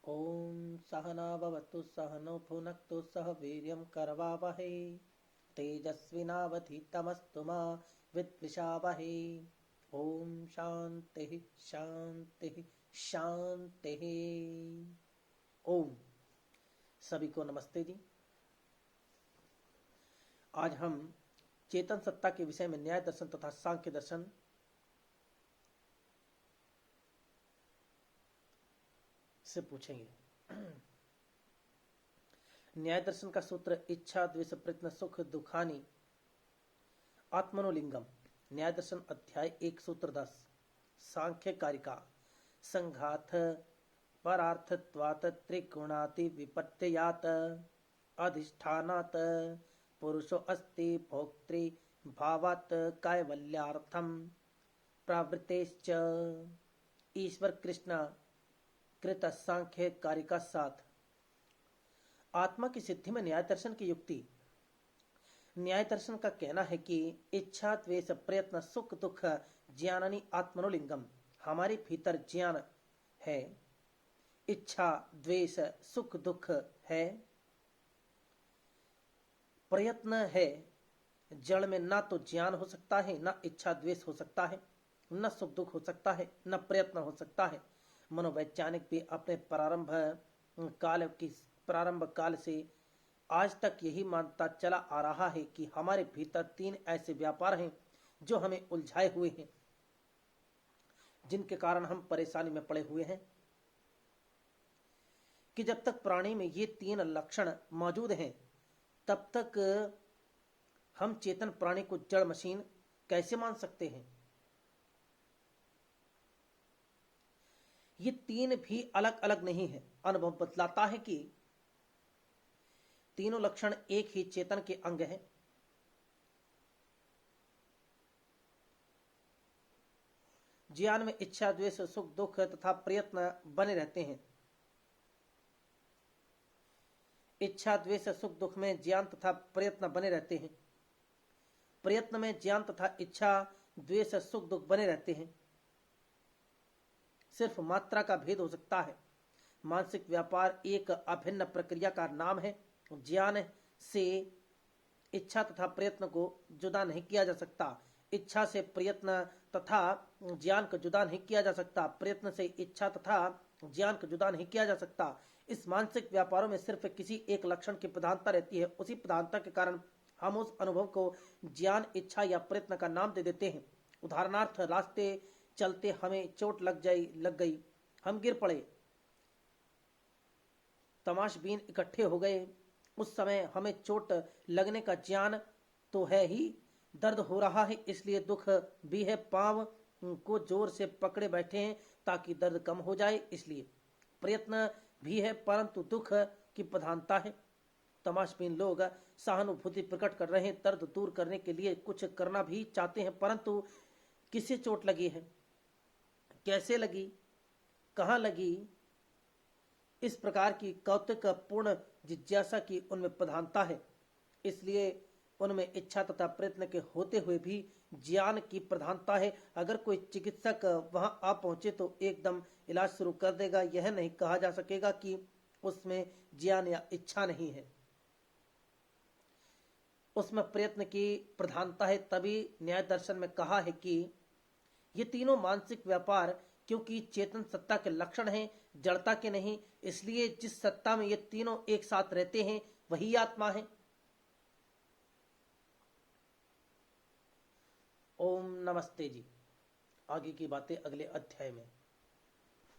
ॐ सहना भवतु सहनौ भुनक्तु सह वीर्यं करवावहै तेजस्विनावधीतमस्तु मा विद्विषावहै। ॐ शान्तिः शान्तिः शान्तिः। ओम सभी को नमस्ते जी। आज हम चेतन सत्ता के विषय में न्याय दर्शन तथा सांख्य दर्शन से पूछेंगे। न्याय दर्शन का सूत्र इच्छा द्वेष प्रयत्न सुख दुखानी आत्मनोलिंगम। न्याय दर्शन अध्याय 1 सूत्र 10। सांख्य कारिका संघात परार्थत्वात् त्रिगुणाति विपत्त्यात् अधिष्ठानात् पुरुषो अस्ति भोक्तृ भावात् कैवल्यार्थम प्रवृत्तेश्च। ईश्वर कृष्ण कृत सांख्य कारिका 7। आत्मा की सिद्धि में न्याय दर्शन की युक्ति। न्याय दर्शन का कहना है कि इच्छा द्वेष प्रयत्न सुख दुख ज्ञानानि आत्मनोलिंगम। हमारे भीतर ज्ञान है, इच्छा द्वेष सुख दुख है, प्रयत्न है। जड़ में ना तो ज्ञान हो सकता है, ना इच्छा द्वेष हो सकता है, न सुख दुख हो सकता है, न प्रयत्न हो सकता है। मनोवैज्ञानिक भी अपने प्रारंभ काल से आज तक यही मानता चला आ रहा है कि हमारे भीतर 3 ऐसे व्यापार हैं जो हमें उलझाए हुए हैं, जिनके कारण हम परेशानी में पड़े हुए हैं। कि जब तक प्राणी में ये 3 लक्षण मौजूद हैं, तब तक हम चेतन प्राणी को जड़ मशीन कैसे मान सकते हैं। ये 3 भी अलग अलग नहीं है। अनुभव बतलाता है कि तीनों लक्षण एक ही चेतन के अंग हैं। ज्ञान में इच्छा द्वेष सुख दुख तथा प्रयत्न बने रहते हैं। इच्छा द्वेष सुख दुख में ज्ञान तथा प्रयत्न बने रहते हैं। प्रयत्न में ज्ञान तथा इच्छा द्वेष सुख दुख बने रहते हैं। सिर्फ मात्रा का भेद हो सकता है। मानसिक व्यापार एक अभिन्न प्रक्रिया का नाम है। ज्ञान से इच्छा तथा प्रयत्न को जुदा नहीं किया जा सकता। इच्छा से प्रयत्न तथा ज्ञान को जुदा नहीं किया जा सकता। प्रयत्न से इच्छा तथा ज्ञान को जुदा नहीं किया जा सकता। इस मानसिक व्यापारों में सिर्फ किसी एक लक्षण की प्रधानता रहती है। उसी प्रधानता के कारण हम उस अनुभव को ज्ञान इच्छा या प्रयत्न का नाम दे देते हैं। उदाहरणार्थ, रास्ते चलते हमें चोट लग गई, हम गिर पड़े, तमाशबीन इकट्ठे हो गए। उस समय हमें चोट लगने का ज्ञान तो है ही, दर्द हो रहा है इसलिए दुख भी है। पांव को जोर से पकड़े बैठे हैं ताकि दर्द कम हो जाए, इसलिए प्रयत्न भी है, परंतु दुख की प्रधानता है। तमाशबीन लोग सहानुभूति प्रकट कर रहे हैं, दर्द दूर करने के लिए कुछ करना भी चाहते हैं, परंतु किसे चोट लगी है, कैसे लगी, कहाँ लगी, इस प्रकार की कौतुकपूर्ण जिज्ञासा की उनमें प्रधानता है। इसलिए उनमें इच्छा तथा प्रयत्न के होते हुए भी ज्ञान की प्रधानता है। अगर कोई चिकित्सक वहां आ पहुंचे तो एकदम इलाज शुरू कर देगा। यह नहीं कहा जा सकेगा कि उसमें ज्ञान या इच्छा नहीं है, उसमें प्रयत्न की प्रधानता है। तभी न्याय दर्शन में कहा है कि ये तीनों मानसिक व्यापार क्योंकि चेतन सत्ता के लक्षण हैं, जड़ता के नहीं, इसलिए जिस सत्ता में ये तीनों एक साथ रहते हैं वही आत्मा है। ओम नमस्ते जी। आगे की बातें अगले अध्याय में।